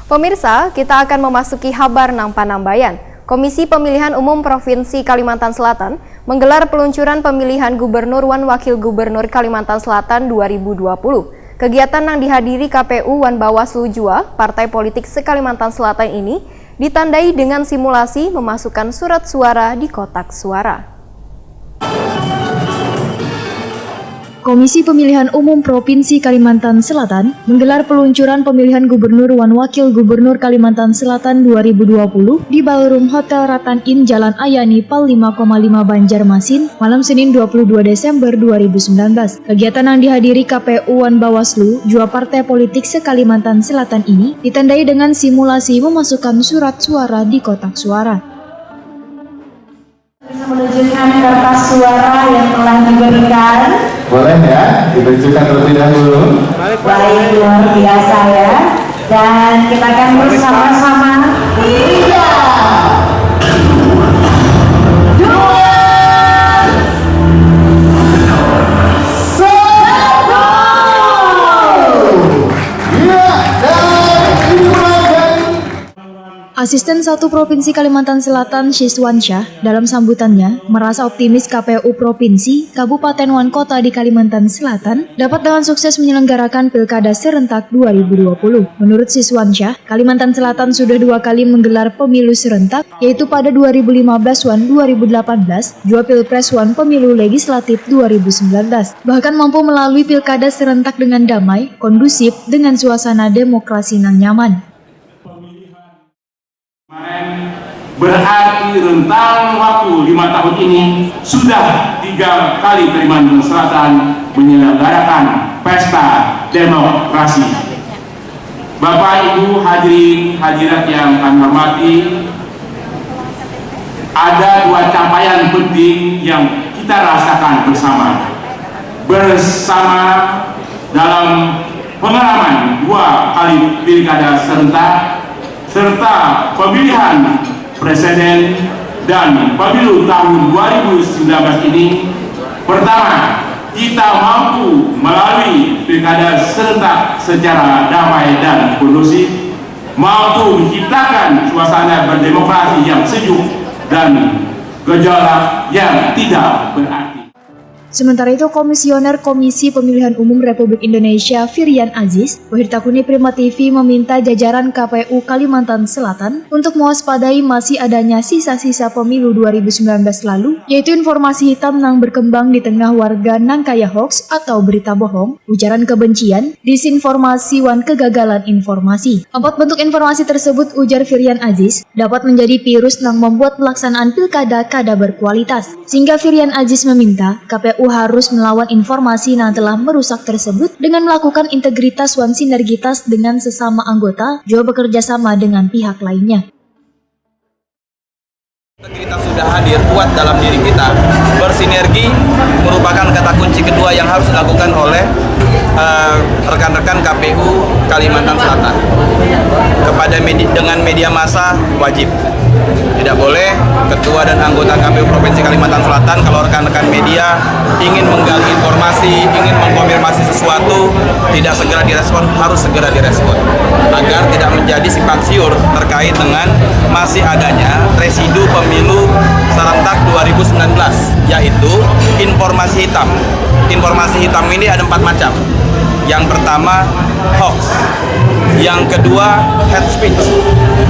Pemirsa, kita akan memasuki Habar nang Panambayan. Komisi Pemilihan Umum Provinsi Kalimantan Selatan menggelar peluncuran pemilihan Gubernur wan Wakil Gubernur Kalimantan Selatan 2020. Kegiatan yang dihadiri KPU wan Bawaslu Jua, partai politik se-Kalimantan Selatan ini, ditandai dengan simulasi memasukkan surat suara di kotak suara. Komisi Pemilihan Umum Provinsi Kalimantan Selatan menggelar peluncuran pemilihan Gubernur wan Wakil Gubernur Kalimantan Selatan 2020 di Ballroom Hotel Ratan Inn Jalan Ayani Pal 5,5 Banjarmasin, malam Senin 22 Desember 2019. Kegiatan yang dihadiri KPU wan Bawaslu, Jua partai politik se-Kalimantan Selatan ini ditandai dengan simulasi memasukkan surat suara di kotak suara. Menunjukkan kertas suara yang telah diberikan. Boleh ya, ditunjukkan terlebih dahulu. Baik, luar biasa ya. Dan kita akan bersama-sama. 3, 2, 1. Ya, dan dimulai. Asisten 1 Provinsi Kalimantan Selatan Siswan Syah dalam sambutannya merasa optimis KPU Provinsi, Kabupaten wan Kota di Kalimantan Selatan dapat dengan sukses menyelenggarakan Pilkada serentak 2020. Menurut Siswan Syah, Kalimantan Selatan sudah 2 kali menggelar pemilu serentak, yaitu pada 2015 wan 2018, Jua Pilpres wan Pemilu Legislatif 2019. Bahkan mampu melalui Pilkada serentak dengan damai, kondusif, dengan suasana demokrasi yang nyaman. Berarti rentang waktu 5 tahun ini sudah 3 kali Kalimantan Selatan menyelenggarakan pesta demokrasi. Bapak Ibu hadirin hadirat yang kami hormati, ada 2 capaian penting yang kita rasakan bersama dalam pengalaman 2 kali pilkada serentak serta pemilihan presiden dan pemilu tahun 2019 ini. Pertama, kita mampu melalui pilkada serentak secara damai dan kondusif, mampu menciptakan suasana berdemokrasi yang sejuk dan gejolak yang tidak berarti. Sementara itu, Komisioner Komisi Pemilihan Umum Republik Indonesia Firian Aziz, Wahirtakuni Prima TV meminta jajaran KPU Kalimantan Selatan untuk mewaspadai masih adanya sisa-sisa pemilu 2019 lalu, yaitu informasi hitam yang berkembang di tengah warga nang kaya hoax atau berita bohong, ujaran kebencian, disinformasi wan kegagalan informasi. 4 bentuk informasi tersebut, ujar Firian Aziz, dapat menjadi virus yang membuat pelaksanaan pilkada kada berkualitas. Sehingga Firian Aziz meminta KPU harus melawan informasi yang telah merusak tersebut dengan melakukan integritas wan sinergitas dengan sesama anggota, juga bekerja sama dengan pihak lainnya. Integritas sudah hadir kuat dalam diri kita. Bersinergi merupakan kata kunci kedua yang harus dilakukan oleh rekan-rekan KPU Kalimantan Selatan. Dengan media massa wajib. Tidak boleh ketua dan anggota KPU Provinsi Kalimantan Selatan kalau rekan-rekan media ingin menggali informasi, ingin mengkonfirmasi sesuatu, tidak segera direspon, harus segera direspon agar tidak menjadi simpang siur terkait dengan masih adanya residu pemilu serentak 2019, yaitu informasi hitam. Informasi hitam ini ada 4 macam. Yang pertama, hoax. Yang kedua, hate speech.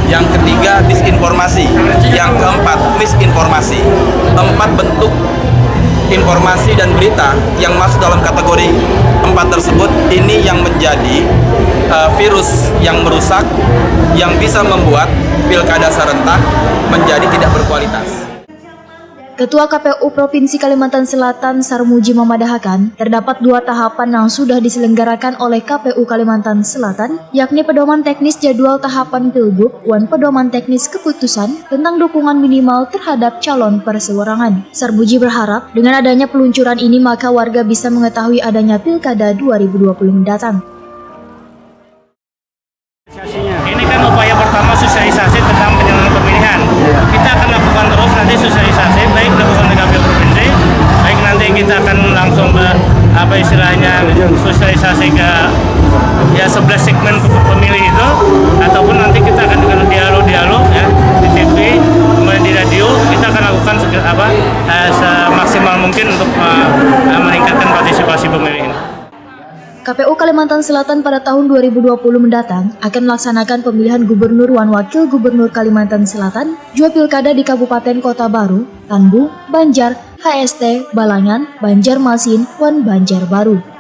Yang ketiga, disinformasi. Yang keempat, misinformasi. 4 bentuk informasi dan berita yang masuk dalam kategori 4 tersebut ini yang menjadi virus yang merusak, yang bisa membuat pilkada serentak menjadi tidak berkualitas. Ketua KPU Provinsi Kalimantan Selatan Sarmuji memadahakan terdapat 2 tahapan yang sudah diselenggarakan oleh KPU Kalimantan Selatan, yakni pedoman teknis jadwal tahapan Pilgub wan pedoman teknis keputusan tentang dukungan minimal terhadap calon perseorangan. Sarmuji berharap dengan adanya peluncuran ini maka warga bisa mengetahui adanya Pilkada 2020 mendatang. Ini kan upaya pertama sosialisasi tentang penyelenggaraan pemilihan. Kita akan lakukan terus nanti sosialisasi, baik dilakukan di KPU Provinsi, baik nanti kita akan langsung sosialisasi ke ya 11 segmen pemilih itu, ataupun nanti kita akan dengan dialog ya di TV, kemudian di radio, kita akan lakukan semaksimal mungkin untuk meningkatkan partisipasi pemilih ini. KPU Kalimantan Selatan pada tahun 2020 mendatang akan melaksanakan pemilihan gubernur dan wakil gubernur Kalimantan Selatan, 2 pilkada di Kabupaten Kota Baru, Tangbu, Banjar, HST, Balangan, Banjarmasin, dan Banjarbaru.